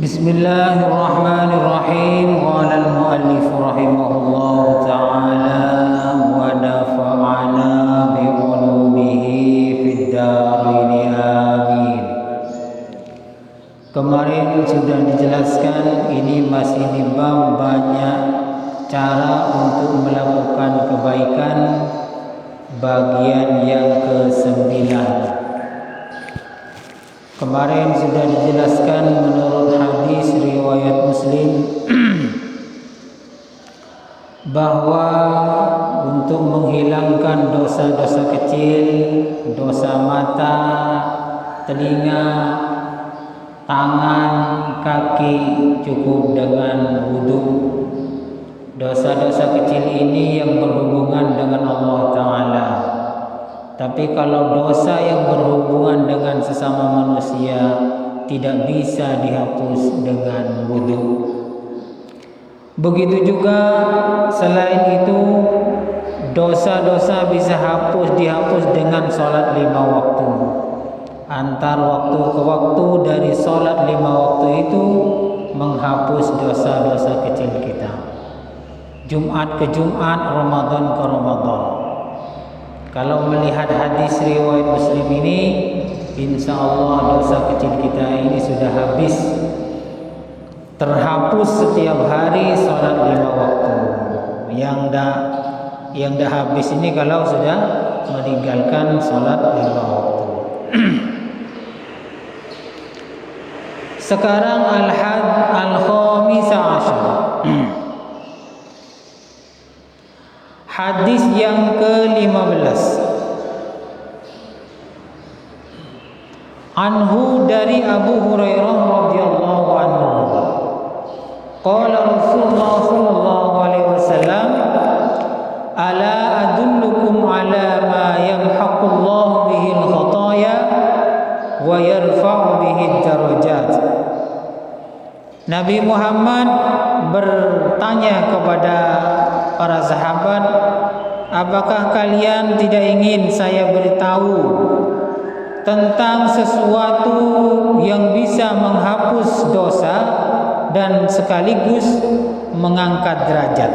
Bismillahirrahmanirrahim. Qala al-muallif rahimahullah ta'ala wa nafa'ana bi ulumihi fid dharain amin. Kemarin sudah dijelaskan, ini masih di bab banyak cara untuk melakukan kebaikan, bagian yang ke-9. Kemarin sudah dijelaskan menurut hadis riwayat Muslim bahwa untuk menghilangkan dosa-dosa kecil, dosa mata, telinga, tangan, kaki, cukup dengan wudu. Dosa-dosa kecil ini yang berhubungan dengan Allah Ta'ala. Tapi kalau dosa yang berhubungan dengan sesama manusia tidak bisa dihapus dengan wudu. Begitu juga selain itu, dosa-dosa bisa dihapus dengan sholat 5 waktu. Antar waktu ke waktu dari sholat 5 waktu itu menghapus dosa-dosa kecil kita. Jumat ke Jumat, Ramadan ke Ramadan. Kalau melihat hadis riwayat Muslim ini, insya Allah dosa kecil kita ini sudah habis, terhapus setiap hari sholat 5 waktu. Yang dah habis ini kalau sudah meninggalkan sholat 5 waktu. Sekarang al-khamisa asyar. Hadis yang ke-15. Anhu dari Abu Hurairah radhiyallahu anhu. Qala Rasulullah sallallahu alaihi wasallam, "Ala adullukum ala ma yamhaqullahu bihi al-khataya wa yarfa'u bihi ad-darajat." Nabi Muhammad bertanya kepada para sahabat, apakah kalian tidak ingin saya beritahu tentang sesuatu yang bisa menghapus dosa dan sekaligus mengangkat derajat?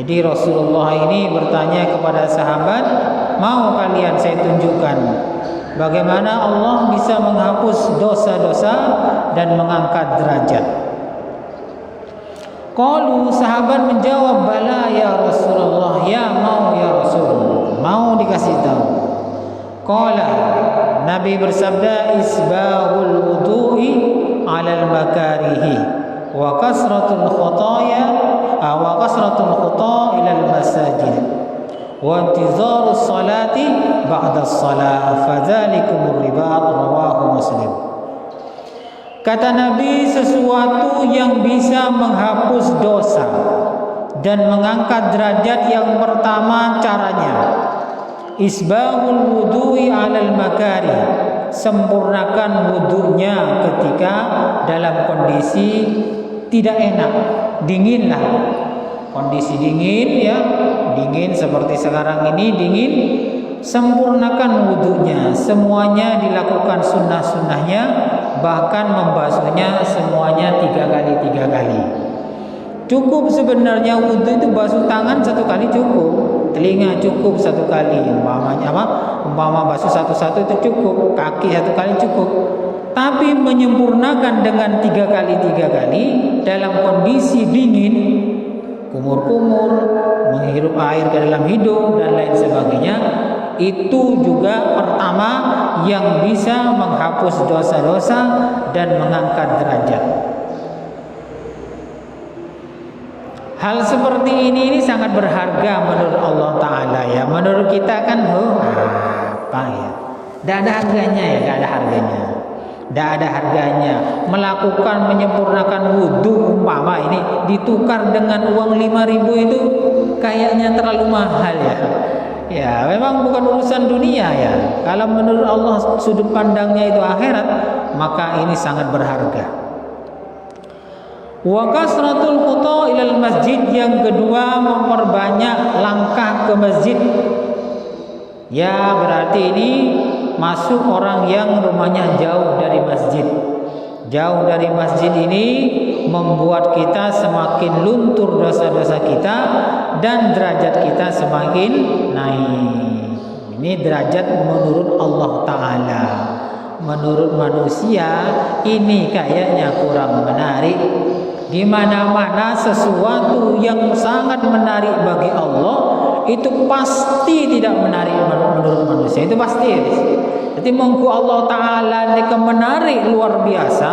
Jadi Rasulullah ini bertanya kepada sahabat, mau kalian saya tunjukkan bagaimana Allah bisa menghapus dosa-dosa dan mengangkat derajat? Qalu, sahabat menjawab, bala ya Rasulullah, ya mau ya Rasul, mau dikasih tahu. Qala, Nabi bersabda, isbahul wudu'i 'alal makarihi wa kasratul khutaya ilal masajid wa intizarus salati ba'da as-salah fadzalikumur ribat, rawahu Muslim. Kata Nabi, sesuatu yang bisa menghapus dosa dan mengangkat derajat yang pertama caranya isbahul wudu'i 'alal makari, sempurnakan wudunya ketika dalam kondisi tidak enak, dingin lah. Kondisi dingin ya, dingin seperti sekarang ini dingin, sempurnakan wudunya. Semuanya dilakukan sunnah-sunnahnya, bahkan membasuhnya semuanya 3 kali. Cukup sebenarnya wudu itu basuh tangan 1 kali cukup, telinga cukup 1 kali, umpama basuh satu-satu itu cukup, kaki 1 kali cukup. Tapi menyempurnakan dengan 3 kali dalam kondisi dingin, kumur-kumur, menghirup air ke dalam hidung dan lain sebagainya, itu juga pertama yang bisa menghapus dosa-dosa dan mengangkat derajat. Hal seperti ini sangat berharga menurut Allah Ta'ala ya. Menurut kita kan apa ya, tidak ada harganya ya, tidak ada harganya. Tidak ada harganya. Melakukan menyempurnakan wudhu umpama ini ditukar dengan uang 5.000 itu kayaknya terlalu mahal ya. Ya memang bukan urusan dunia ya. Kalau menurut Allah sudut pandangnya itu akhirat, maka ini sangat berharga. Wa kasratul khuta ilal masjid, yang kedua memperbanyak langkah ke masjid. Ya berarti ini masuk orang yang rumahnya jauh dari masjid. Jauh dari masjid ini membuat kita semakin luntur dosa-dosa kita dan derajat kita semakin naik. Ini derajat menurut Allah Ta'ala. Menurut manusia ini kayaknya kurang menarik. Di mana-mana sesuatu yang sangat menarik bagi Allah itu pasti tidak menarik menurut manusia. Itu pasti. Jadi mengku Allah Ta'ala ini menarik luar biasa,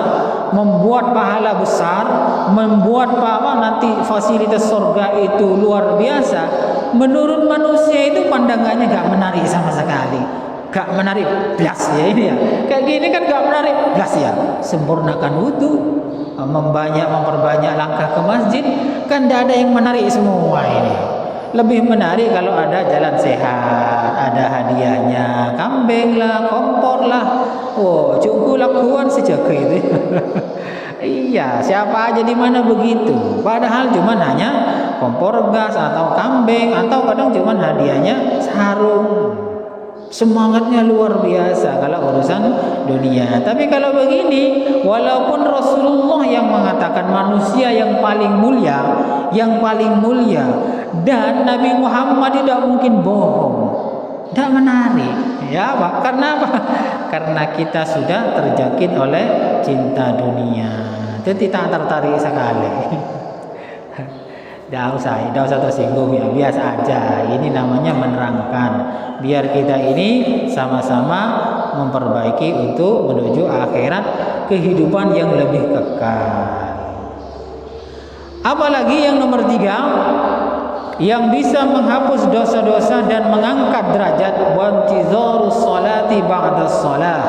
membuat pahala besar, membuat nanti fasilitas surga itu luar biasa. Menurut manusia itu pandangannya gak menarik sama sekali, gak menarik belas ya ini ya. Kayak gini kan gak menarik belas ya. Sempurnakan wudu, memperbanyak langkah ke masjid, kan tidak ada yang menarik semua ini. Lebih menarik kalau ada jalan sehat, ada hadiahnya, kambing lah, kompor lah. Oh, cukup lakukan sejaga itu. Iya, siapa aja di mana begitu. Padahal cuma hanya kompor gas atau kambing, atau kadang cuma hadiahnya sarung. Semangatnya luar biasa kalau urusan dunia. Tapi kalau begini, walaupun Rasulullah yang mengatakan manusia yang paling mulia, dan Nabi Muhammad tidak mungkin bohong, tidak menarik. Ya, Pak. Karena apa? Karena kita sudah terjangkit oleh cinta dunia. Jadi tak tertarik sekali. Tidak usah tersinggung ya, biasa aja. Ini namanya menerangkan, biar kita ini sama-sama memperbaiki untuk menuju akhirat, kehidupan yang lebih kekal. Apalagi yang nomor 3, yang bisa menghapus dosa-dosa dan mengangkat derajat, wantizarus sholati ba'da shalah.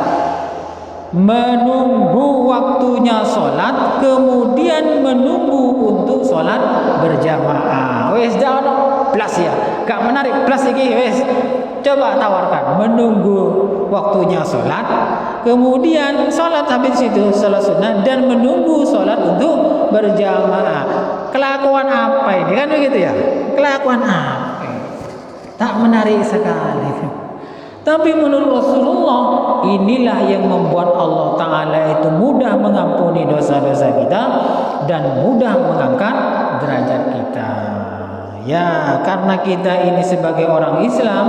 Menunggu waktunya sholat, kemudian menunggu untuk sholat berjamaah. Wes jangan plus ya, gak menarik plus lagi wes. Coba tawarkan, menunggu waktunya sholat, kemudian sholat habis itu sholat sunnah, dan menunggu sholat untuk berjamaah. Kelakuan apa ini, kan begitu ya? Kelakuan apa? Tak menarik sekali. Tapi menurut Rasulullah, inilah yang membuat Allah Ta'ala itu mudah mengampuni dosa-dosa kita dan mudah mengangkat derajat kita. Ya, karena kita ini sebagai orang Islam,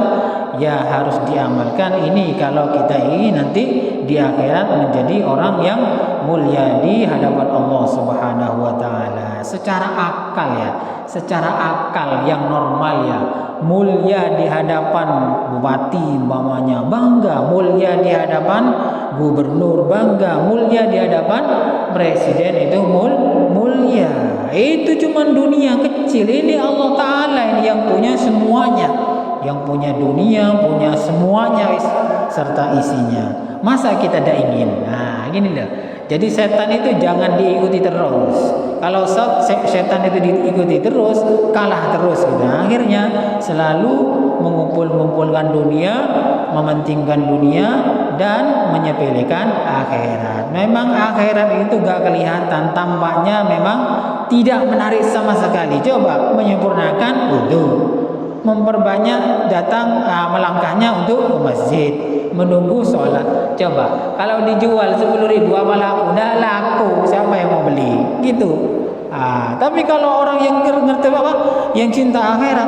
ya harus diamalkan ini kalau kita ini nanti di akhirat menjadi orang yang mulia di hadapan Allah Subhanahu wa Ta'ala. Secara akal yang normal ya, mulia di hadapan bupati umpamanya bangga, mulia di hadapan gubernur bangga, mulia di hadapan presiden itu mulia. Itu cuma dunia kecil. Ini Allah Ta'ala ini yang punya semuanya, yang punya dunia, punya semuanya serta isinya. Masa kita tidak ingin? Nah, gini loh. Jadi setan itu jangan diikuti terus. Kalau setan itu diikuti terus, kalah terus gitu. Akhirnya selalu mengumpulkan dunia, mementingkan dunia, dan menyepelekan akhirat. Memang akhirat itu gak kelihatan, tampaknya memang tidak menarik sama sekali. Coba menyempurnakan wudu, memperbanyak datang melangkahnya untuk ke masjid, menunggu sholat. Coba kalau dijual 10.000 apa laku? Nggak laku, siapa yang mau beli gitu. Tapi kalau orang yang ngerti apa, yang cinta akhirat,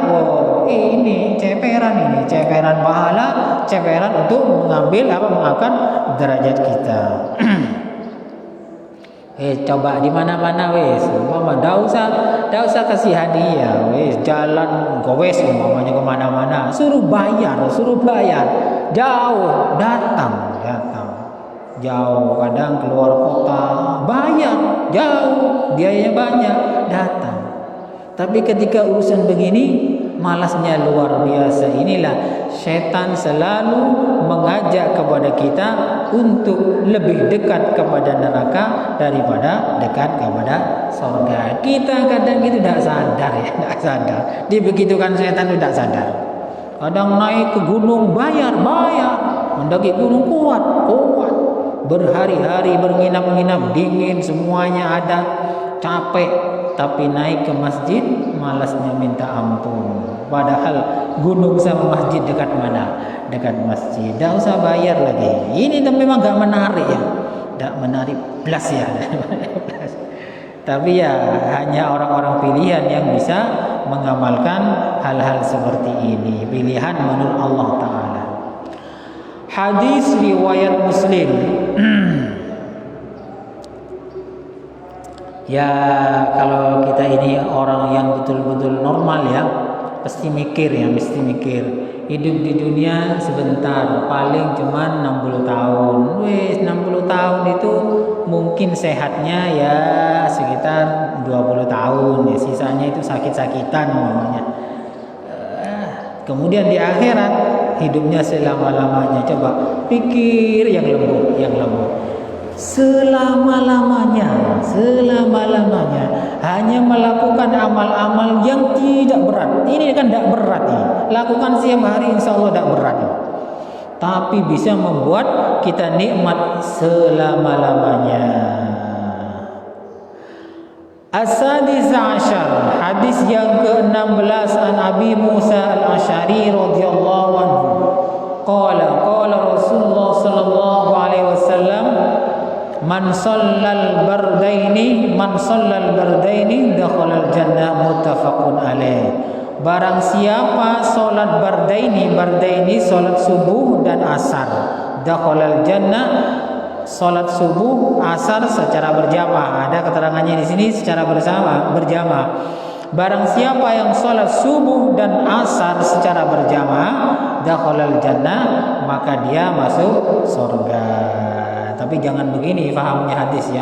ini ceperan pahala, ceperan untuk mengambil mengangkat derajat kita. Coba di mana-mana wes, mama dah usah kasih hadiah wes, jalan gowes umpamanya kemana-mana, suruh bayar, jauh datang, jauh kadang keluar kota, bayar, jauh, biayanya banyak, datang. Tapi ketika urusan begini, malasnya luar biasa. Inilah setan selalu mengajak kepada kita untuk lebih dekat kepada neraka daripada dekat kepada surga. Kita kadang itu tidak sadar ya, tidak sadar. Dibegitukan setan itu tidak sadar. Kadang naik ke gunung bayar, mendaki gunung kuat, berhari-hari menginap dingin, semuanya ada, capek. Tapi naik ke masjid malasnya minta ampun. Padahal gunung sama masjid dekat mana? Dekat masjid. Tidak usah bayar lagi. Ini memang gak menarik ya. tidak menarik belas ya. Tapi ya hanya orang-orang pilihan yang bisa mengamalkan hal-hal seperti ini. Pilihan menurut Allah Ta'ala. Hadis riwayat Muslim. Ya kalau kita ini orang yang betul-betul normal ya, mesti mikir. Hidup di dunia sebentar, paling cuma 60 tahun. 60 tahun itu mungkin sehatnya ya sekitar 20 tahun ya, sisanya itu sakit-sakitan namanya. Kemudian di akhirat hidupnya selama-lamanya. Coba pikir yang lembut. Selama-lamanya hanya melakukan amal-amal yang tidak berat. Ini kan tidak berat nih. Lakukan setiap hari insya Allah tidak berat. Tapi bisa membuat kita nikmat selama-lamanya. As-sadis ashar, hadis yang ke-16 an Abi Musa al-Asy'ari radhiyallahu anhu. Qala Rasulullah sallallahu alaihi wasallam, Man shallal bardaini dakhalal jannah, muttafaqun alaih. Barang siapa salat bardaini salat subuh dan asar, dakhalal jannah, salat subuh asar secara berjamaah. Ada keterangannya di sini secara berjamaah. Barang siapa yang salat subuh dan asar secara berjamaah, dakhalal jannah, maka dia masuk surga. Tapi jangan begini fahamnya hadis ya.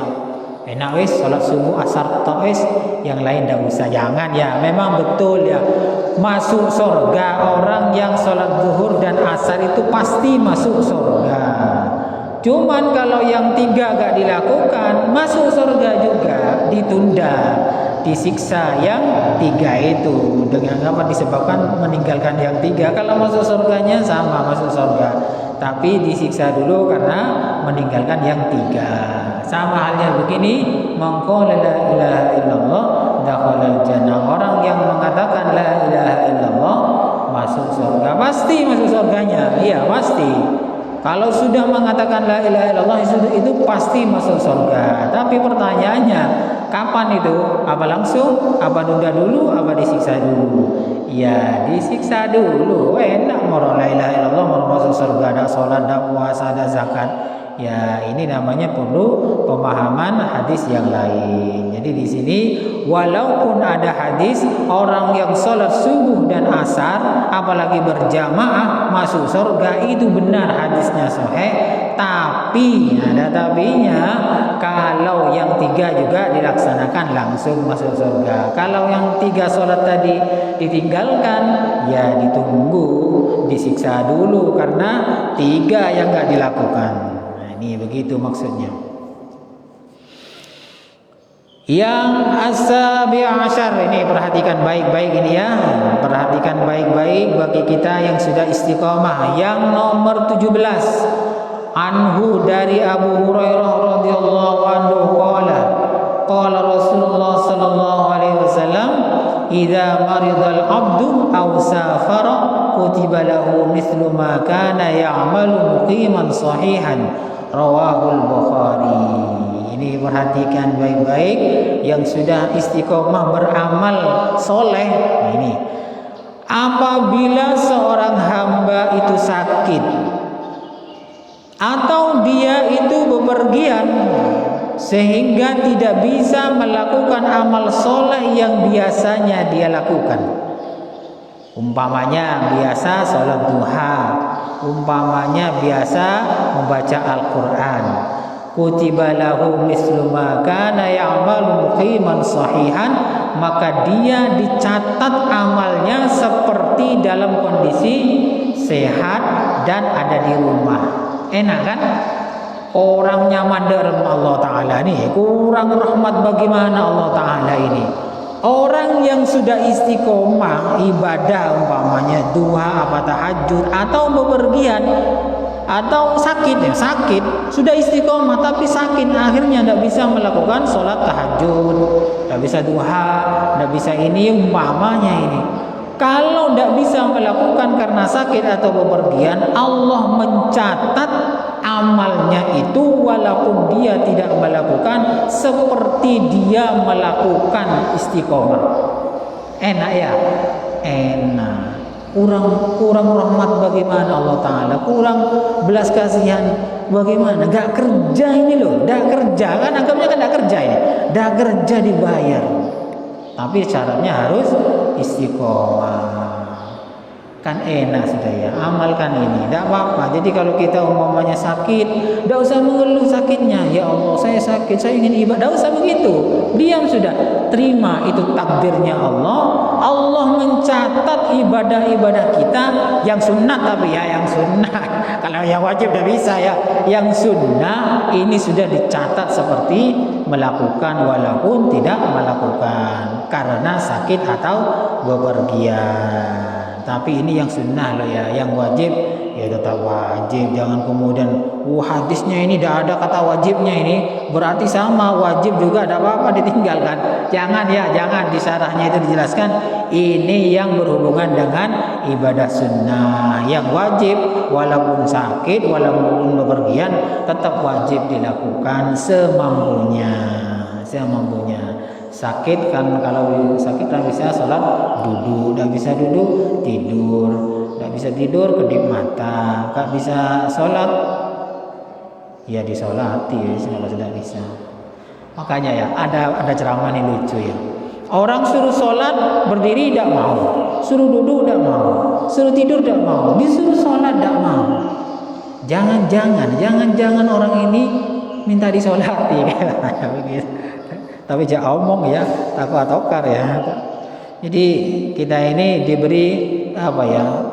Enak wis salat subuh asar tok wis, yang lain enggak usah. Jangan ya, memang betul ya. Masuk surga orang yang salat zuhur dan asar itu pasti masuk surga. Cuman kalau yang 3 enggak dilakukan, masuk surga juga, ditunda, disiksa yang 3 itu. Dengan apa? Disebabkan meninggalkan yang 3. Kalau masuk surganya sama masuk surga, tapi disiksa dulu karena meninggalkan yang 3. Sama halnya begini, maqala la ilaha illallah dakhalal jannah. Orang yang mengatakan la ilaha illallah masuk surga. Pasti masuk surganya. Iya, pasti. Kalau sudah mengatakan la ilaha illallah itu pasti masuk surga. Tapi pertanyaannya, kapan itu? Apa langsung? Apa nunda dulu? Apa disiksa dulu? Ya, disiksa dulu. Enak moro la ilaha illallah mau masuk surga, ada sholat, ada puasa, ada zakat. Ya, ini namanya perlu pemahaman hadis yang lain. Jadi di sini walaupun ada hadis orang yang sholat subuh dan asar apalagi berjamaah masuk surga, itu benar hadisnya sahih. Tapi ada tapinya, kalau yang 3 juga dilaksanakan langsung masuk surga. Kalau yang 3 sholat tadi ditinggalkan, ya ditunggu, disiksa dulu karena 3 yang gak dilakukan. Ini begitu maksudnya. Yang as-sabi' asyar, ini perhatikan baik-baik ini ya. Perhatikan baik-baik bagi kita yang sudah istiqomah. Yang nomor 17, anhu dari Abu Hurairah radhiyallahu anhu qala Rasulullah sallallahu alaihi wasallam, idza maridal abdu aw safara kutiba lahu mithlu ma kana ya'malu muqiman sahihan, rawahul Bukhari. Ini perhatikan baik-baik yang sudah istiqomah beramal soleh. Ini apabila seorang hamba itu sakit atau dia itu bepergian sehingga tidak bisa melakukan amal soleh yang biasanya dia lakukan. Umpamanya biasa sholat duha, umpamanya biasa membaca Al-Quran, kutiba lahu mislu ma kana ya'malu muqiman sahihan, maka dia dicatat amalnya seperti dalam kondisi sehat dan ada di rumah. Enak kan? Orang nyaman dari Allah Ta'ala nih, kurang rahmat bagaimana Allah Ta'ala ini. Orang yang sudah istiqomah ibadah umpamanya duha apa tahajud atau bepergian atau sakit sudah istiqomah tapi sakit akhirnya tidak bisa melakukan sholat tahajud, tidak bisa duha, tidak bisa ini umpamanya ini. Kalau tidak bisa melakukan karena sakit atau bepergian, Allah mencatat amalnya itu walaupun dia tidak melakukan seperti dia melakukan istiqomah. Enak ya? Enak. Kurang rahmat bagaimana Allah Ta'ala, kurang belas kasihan bagaimana, gak kerja ini loh, gak kerja kan, anggapnya kan gak kerja ini, gak kerja dibayar, tapi syaratnya harus istiqomah. Kan enak sudah ya, amalkan ini, tidak apa-apa. Jadi kalau kita umpamanya sakit, tidak usah mengeluh sakitnya. Ya Allah, saya sakit, saya ingin ibadah. Tidak usah begitu, diam sudah. Terima itu takdirnya Allah. Allah mencatat ibadah-ibadah kita yang sunnah, tapi ya yang sunnah. Kalau yang wajib tidak bisa ya. Yang sunnah ini sudah dicatat seperti melakukan walaupun tidak melakukan karena sakit atau bepergian. Tapi ini yang sunnah loh ya, yang wajib ya tetap wajib. Jangan kemudian hadisnya ini tidak ada kata wajibnya, ini berarti sama wajib juga tidak apa-apa ditinggalkan. Jangan ya, jangan. Di syarahnya itu dijelaskan ini yang berhubungan dengan ibadah sunnah. Yang wajib walaupun sakit, walaupun bepergian tetap wajib dilakukan semampunya. Sakit kan, kalau sakit kan bisa sholat duduk, tidak bisa duduk tidur, tidak bisa tidur kedip mata, tak bisa sholat ya disolati, kalau tidak bisa. Makanya ya ada ceramah ini lucu ya, orang suruh sholat berdiri tidak mau, suruh duduk tidak mau, suruh tidur tidak mau, disuruh sholat tidak mau. Jangan orang ini minta disolati begitu. Tapi jangan omong ya, takwa-tokar ya. Jadi kita ini diberi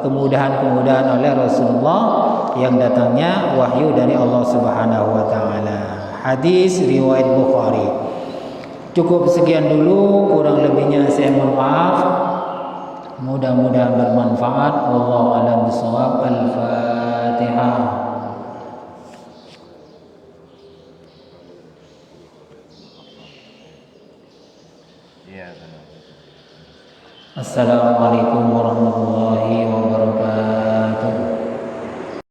kemudahan-kemudahan oleh Rasulullah yang datangnya wahyu dari Allah Subhanahu wa taala. Hadis riwayat Bukhari. Cukup sekian dulu, kurang lebihnya saya mohon maaf. Mudah-mudahan bermanfaat. Wallahu a'lam bishawab. Al-Fatihah. Assalamualaikum warahmatullahi wabarakatuh.